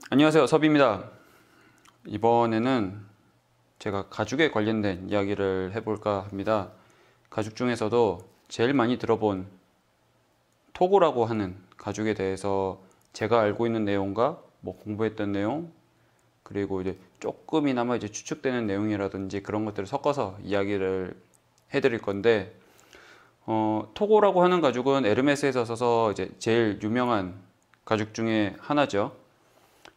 안녕하세요, 섭입니다. 이번에는 제가 가죽에 관련된 이야기를 해볼까 합니다. 가죽 중에서도 제일 많이 들어본 토고라고 하는 가죽에 대해서 제가 알고 있는 내용과 공부했던 내용, 그리고 이제 조금이나마 이제 추측되는 내용이라든지 그런 것들을 섞어서 이야기를 해드릴 건데, 토고라고 하는 가죽은 에르메스에서 써서 이제 제일 유명한 가죽 중에 하나죠.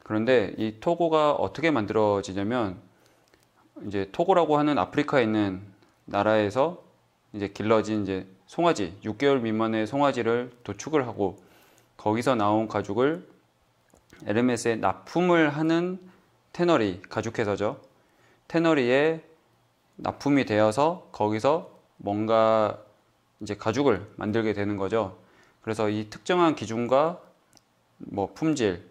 그런데 이 토고가 어떻게 만들어지냐면, 이제 토고라고 하는 아프리카에 있는 나라에서 이제 길러진 이제 송아지, 6개월 미만의 송아지를 도축을 하고 거기서 나온 가죽을 에르메스에 납품을 하는 테너리, 가죽회사죠. 테너리에 납품이 되어서 거기서 뭔가 이제 가죽을 만들게 되는 거죠. 그래서 이 특정한 기준과 품질,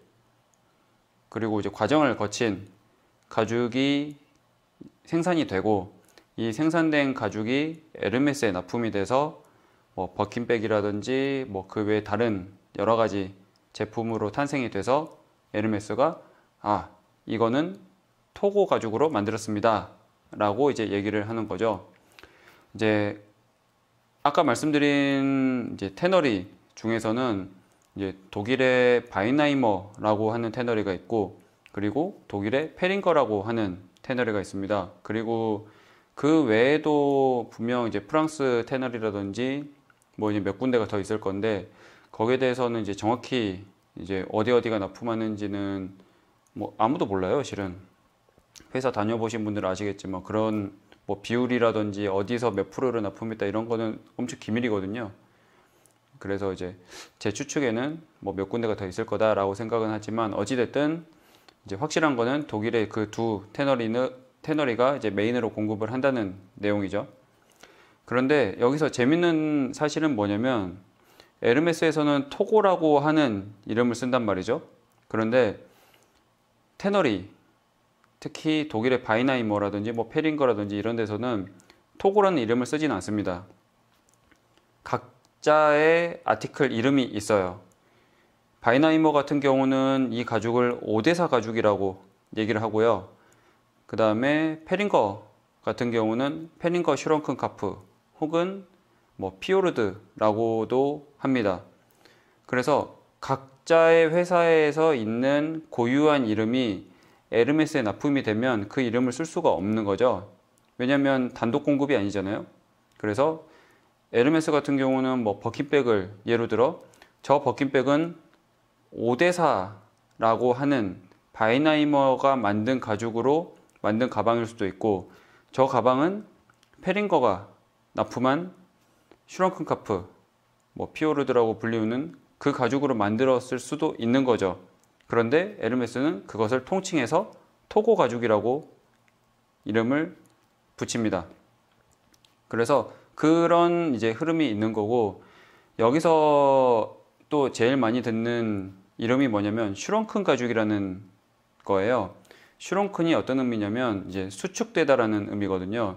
그리고 이제 과정을 거친 가죽이 생산이 되고, 이 생산된 가죽이 에르메스에 납품이 돼서 버킨백이라든지 그 외에 다른 여러 가지 제품으로 탄생이 돼서 에르메스가 이거는 토고 가죽으로 만들었습니다 라고 이제 얘기를 하는 거죠. 이제 아까 말씀드린 이제 테너리 중에서는 이제 독일의 바이나이머라고 하는 테너리가 있고, 그리고 독일의 페링거라고 하는 테너리가 있습니다. 그리고 그 외에도 분명 이제 프랑스 테너리라든지 이제 몇 군데가 더 있을 건데, 거기에 대해서는 이제 정확히 이제 어디가 납품하는지는 아무도 몰라요, 실은. 회사 다녀보신 분들은 아시겠지만 그런 비율이라든지 어디서 몇 프로를 납품했다 이런 거는 엄청 기밀이거든요. 그래서 이제 제 추측에는 몇 군데가 더 있을 거다라고 생각은 하지만, 어찌됐든 이제 확실한 거는 독일의 그 두 테너리가 이제 메인으로 공급을 한다는 내용이죠. 그런데 여기서 재밌는 사실은 뭐냐면, 에르메스에서는 토고라고 하는 이름을 쓴단 말이죠. 그런데 테너리, 특히 독일의 바이나이머라든지 페링거라든지 이런 데서는 토고라는 이름을 쓰지는 않습니다. 각자의 아티클 이름이 있어요. 바이나이머 같은 경우는 이 가죽을 오데사 가죽이라고 얘기를 하고요. 그 다음에 페링거 같은 경우는 페링거 슈렁큰 카프 혹은 피오르드라고도 합니다. 그래서 각자의 회사에서 있는 고유한 이름이 에르메스에 납품이 되면 그 이름을 쓸 수가 없는 거죠. 왜냐하면 단독 공급이 아니잖아요. 그래서 에르메스 같은 경우는 버킨백을 예로 들어, 저 버킨백은 오데사라고 하는 바이나이머가 만든 가죽으로 만든 가방일 수도 있고, 저 가방은 페링거가 납품한 슈렁큰카프, 피오르드라고 불리우는 그 가죽으로 만들었을 수도 있는 거죠. 그런데 에르메스는 그것을 통칭해서 토고 가죽이라고 이름을 붙입니다. 그래서 그런 이제 흐름이 있는 거고, 여기서 또 제일 많이 듣는 이름이 뭐냐면 슈렁큰 가죽이라는 거예요. 슈렁큰이 어떤 의미냐면 이제 수축되다라는 의미거든요.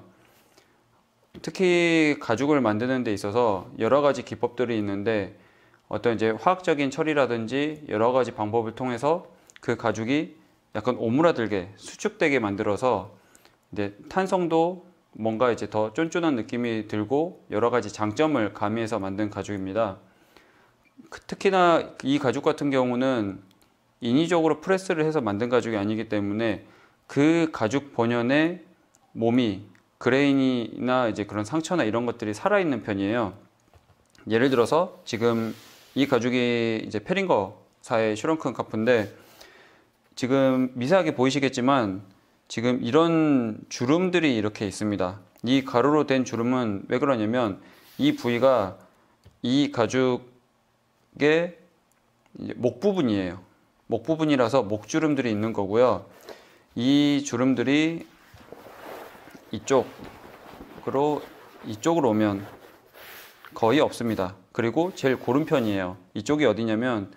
특히 가죽을 만드는 데 있어서 여러 가지 기법들이 있는데, 어떤 이제 화학적인 처리라든지 여러 가지 방법을 통해서 그 가죽이 약간 오므라들게 수축되게 만들어서 이제 탄성도 뭔가 이제 더 쫀쫀한 느낌이 들고 여러 가지 장점을 가미해서 만든 가죽입니다. 특히나 이 가죽 같은 경우는 인위적으로 프레스를 해서 만든 가죽이 아니기 때문에 그 가죽 본연의 몸이, 그레인이나 이제 그런 상처나 이런 것들이 살아있는 편이에요. 예를 들어서 지금 이 가죽이 이제 페링거사의 슈렁큰 카프인데, 지금 미세하게 보이시겠지만 지금 이런 주름들이 이렇게 있습니다. 이 가루로 된 주름은 왜 그러냐면, 이 부위가 이 가죽의 목 부분이에요. 목 부분이라서 목주름들이 있는 거고요. 이 주름들이 이쪽으로 오면 거의 없습니다. 그리고 제일 고른 편이에요. 이쪽이 어디냐면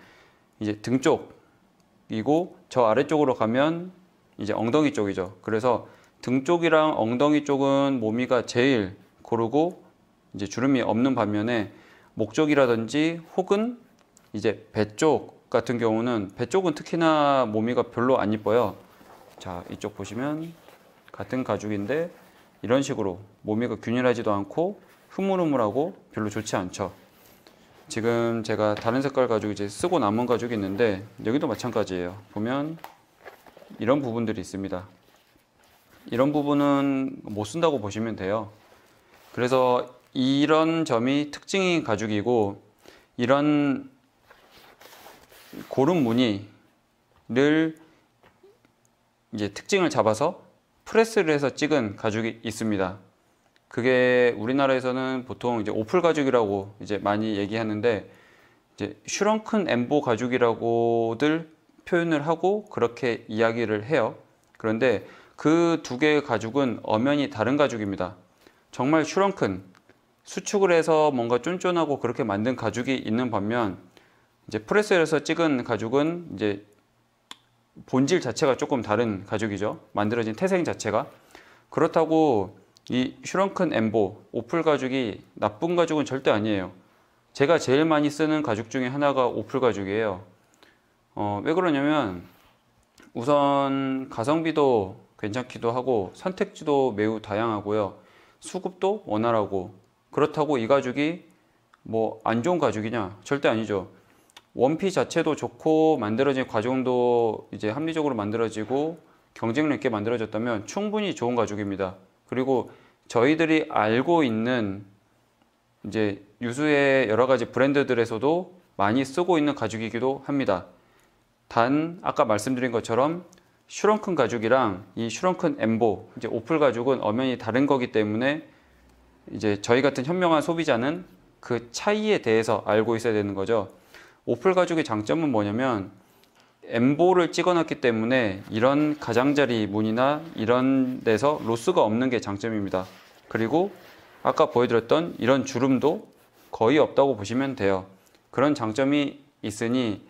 이제 등 쪽이고, 저 아래쪽으로 가면 이제 엉덩이 쪽이죠. 그래서 등 쪽이랑 엉덩이 쪽은 모미가 제일 고르고 이제 주름이 없는 반면에, 목 쪽이라든지 혹은 이제 배 쪽 같은 경우는 배 쪽은 특히나 모미가 별로 안 이뻐요. 자, 이쪽 보시면 같은 가죽인데 이런 식으로 모미가 균일하지도 않고 흐물흐물하고 별로 좋지 않죠. 지금 제가 다른 색깔 가죽 이제 쓰고 남은 가죽이 있는데 여기도 마찬가지예요. 보면 이런 부분들이 있습니다. 이런 부분은 못 쓴다고 보시면 돼요. 그래서 이런 점이 특징인 가죽이고, 이런 고름 무늬를 이제 특징을 잡아서 프레스를 해서 찍은 가죽이 있습니다. 그게 우리나라에서는 보통 이제 오플 가죽이라고 이제 많이 얘기하는데, 이제 슈렁큰 엠보 가죽이라고들 표현을 하고 그렇게 이야기를 해요. 그런데 그 두 개의 가죽은 엄연히 다른 가죽입니다. 정말 슈렁큰, 수축을 해서 뭔가 쫀쫀하고 그렇게 만든 가죽이 있는 반면, 이제 프레스를 해서 찍은 가죽은 이제 본질 자체가 조금 다른 가죽이죠. 만들어진 태생 자체가. 그렇다고 이 슈렁큰 엠보, 오플 가죽이 나쁜 가죽은 절대 아니에요. 제가 제일 많이 쓰는 가죽 중에 하나가 오플 가죽이에요. 왜 그러냐면 우선 가성비도 괜찮기도 하고 선택지도 매우 다양하고요. 수급도 원활하고, 그렇다고 이 가죽이 뭐 안 좋은 가죽이냐? 절대 아니죠. 원피 자체도 좋고 만들어진 과정도 이제 합리적으로 만들어지고 경쟁력 있게 만들어졌다면 충분히 좋은 가죽입니다. 그리고 저희들이 알고 있는 이제 유수의 여러 가지 브랜드들에서도 많이 쓰고 있는 가죽이기도 합니다. 단 아까 말씀드린 것처럼 슈렁큰 가죽이랑 이 슈렁큰 엠보, 이제 오플 가죽은 엄연히 다른 거기 때문에 이제 저희 같은 현명한 소비자는 그 차이에 대해서 알고 있어야 되는 거죠. 오플 가죽의 장점은 뭐냐면 엠보를 찍어놨기 때문에 이런 가장자리 무늬나 이런 데서 로스가 없는 게 장점입니다. 그리고 아까 보여드렸던 이런 주름도 거의 없다고 보시면 돼요. 그런 장점이 있으니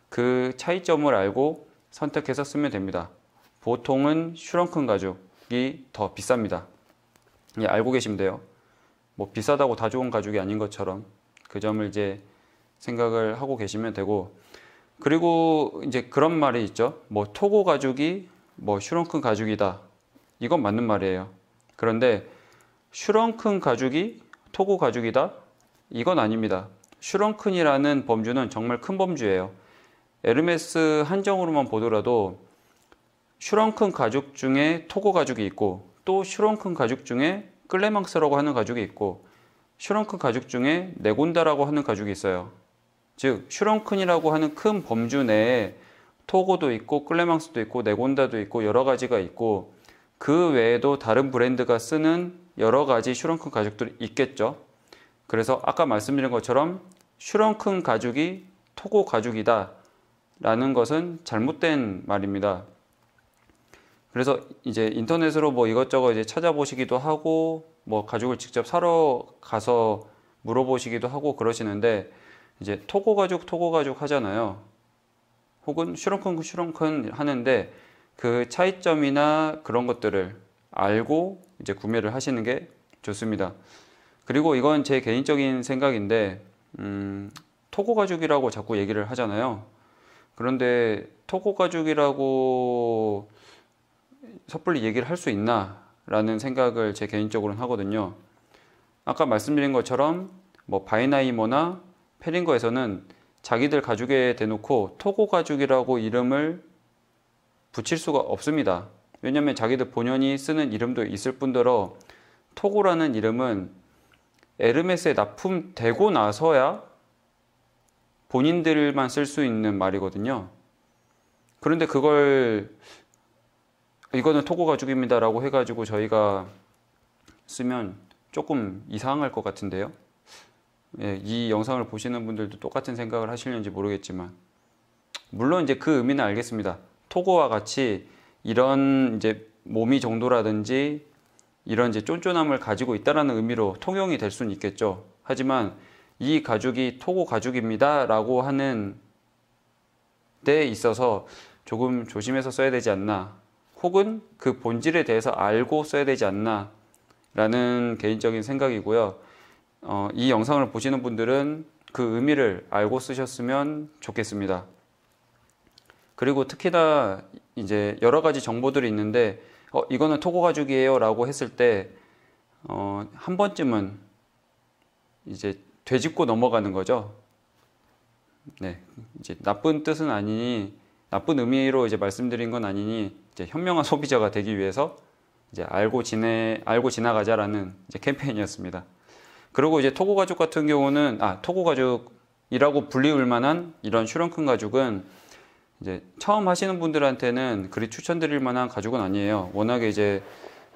그 차이점을 알고 선택해서 쓰면 됩니다. 보통은 슈렁큰 가죽이 더 비쌉니다. 예, 알고 계시면 돼요. 뭐 비싸다고 다 좋은 가죽이 아닌 것처럼 그 점을 이제 생각을 하고 계시면 되고, 그리고 이제 그런 말이 있죠. 뭐 토고 가죽이 뭐 슈렁큰 가죽이다. 이건 맞는 말이에요. 그런데 슈렁큰 가죽이 토고 가죽이다? 이건 아닙니다. 슈렁큰이라는 범주는 정말 큰 범주예요. 에르메스 한정으로만 보더라도 슈렁큰 가죽 중에 토고 가죽이 있고, 또 슈렁큰 가죽 중에 클레망스라고 하는 가죽이 있고, 슈렁큰 가죽 중에 네곤다라고 하는 가죽이 있어요. 즉 슈렁큰이라고 하는 큰 범주 내에 토고도 있고 클레망스도 있고 네곤다도 있고 여러 가지가 있고, 그 외에도 다른 브랜드가 쓰는 여러 가지 슈렁큰 가죽들이 있겠죠. 그래서 아까 말씀드린 것처럼 슈렁큰 가죽이 토고 가죽이다 라는 것은 잘못된 말입니다. 그래서 이제 인터넷으로 뭐 이것저것 이제 찾아보시기도 하고, 뭐 가죽을 직접 사러 가서 물어보시기도 하고 그러시는데, 이제 토고 가죽 하잖아요. 혹은 슈렁큰 하는데 그 차이점이나 그런 것들을 알고 이제 구매를 하시는 게 좋습니다. 그리고 이건 제 개인적인 생각인데, 토고 가죽이라고 자꾸 얘기를 하잖아요. 그런데 토고 가죽이라고 섣불리 얘기를 할 수 있나 라는 생각을 제 개인적으로는 하거든요. 아까 말씀드린 것처럼 뭐 바이나이머나 페링거에서는 자기들 가죽에 대놓고 토고 가죽이라고 이름을 붙일 수가 없습니다. 왜냐하면 자기들 본연이 쓰는 이름도 있을 뿐더러 토고라는 이름은 에르메스에 납품되고 나서야 본인들만 쓸 수 있는 말이거든요. 그런데 그걸 이거는 토고 가죽입니다 라고 해가지고 저희가 쓰면 조금 이상할 것 같은데요. 예, 이 영상을 보시는 분들도 똑같은 생각을 하시는지 모르겠지만, 물론 이제 그 의미는 알겠습니다. 토고와 같이 이런 이제 모미 정도라든지 이런 이제 쫀쫀함을 가지고 있다라는 의미로 통용이 될 수는 있겠죠. 하지만 이 가죽이 토고 가죽입니다 라고 하는 데 있어서 조금 조심해서 써야 되지 않나, 혹은 그 본질에 대해서 알고 써야 되지 않나 라는 개인적인 생각이고요. 이 영상을 보시는 분들은 그 의미를 알고 쓰셨으면 좋겠습니다. 그리고 특히나 이제 여러 가지 정보들이 있는데 이거는 토고 가죽이에요 라고 했을 때 한 번쯤은 이제 되짚고 넘어가는 거죠. 네, 이제 나쁜 뜻은 아니니, 나쁜 의미로 이제 말씀드린 건 아니니, 이제 현명한 소비자가 되기 위해서 이제 알고 지나가자라는 이제 캠페인이었습니다. 그리고 이제 토고 가죽 같은 경우는, 토고 가죽이라고 불리울 만한 이런 슈렁큰 가죽은 이제 처음 하시는 분들한테는 그리 추천드릴 만한 가죽은 아니에요. 워낙에 이제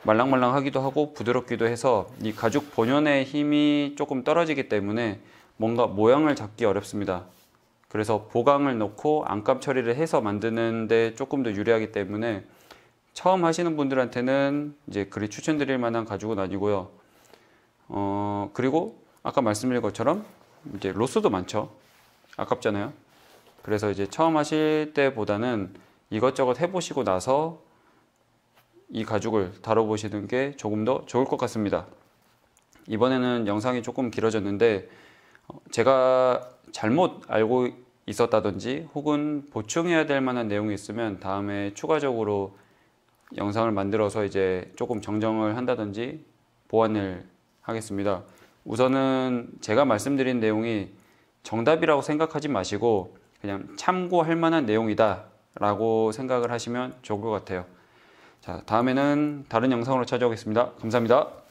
말랑말랑하기도 하고 부드럽기도 해서 이 가죽 본연의 힘이 조금 떨어지기 때문에 뭔가 모양을 잡기 어렵습니다. 그래서 보강을 넣고 안감 처리를 해서 만드는데 조금 더 유리하기 때문에 처음 하시는 분들한테는 이제 그리 추천드릴 만한 가죽은 아니고요. 그리고 아까 말씀드린 것처럼 이제 로스도 많죠. 아깝잖아요. 그래서 이제 처음 하실 때보다는 이것저것 해보시고 나서 이 가죽을 다뤄보시는 게 조금 더 좋을 것 같습니다. 이번에는 영상이 조금 길어졌는데 제가 잘못 알고 있었다든지 혹은 보충해야 될 만한 내용이 있으면 다음에 추가적으로 영상을 만들어서 이제 조금 정정을 한다든지 보완을 하겠습니다. 우선은 제가 말씀드린 내용이 정답이라고 생각하지 마시고 그냥 참고할 만한 내용이다 라고 생각을 하시면 좋을 것 같아요. 자, 다음에는 다른 영상으로 찾아오겠습니다. 감사합니다.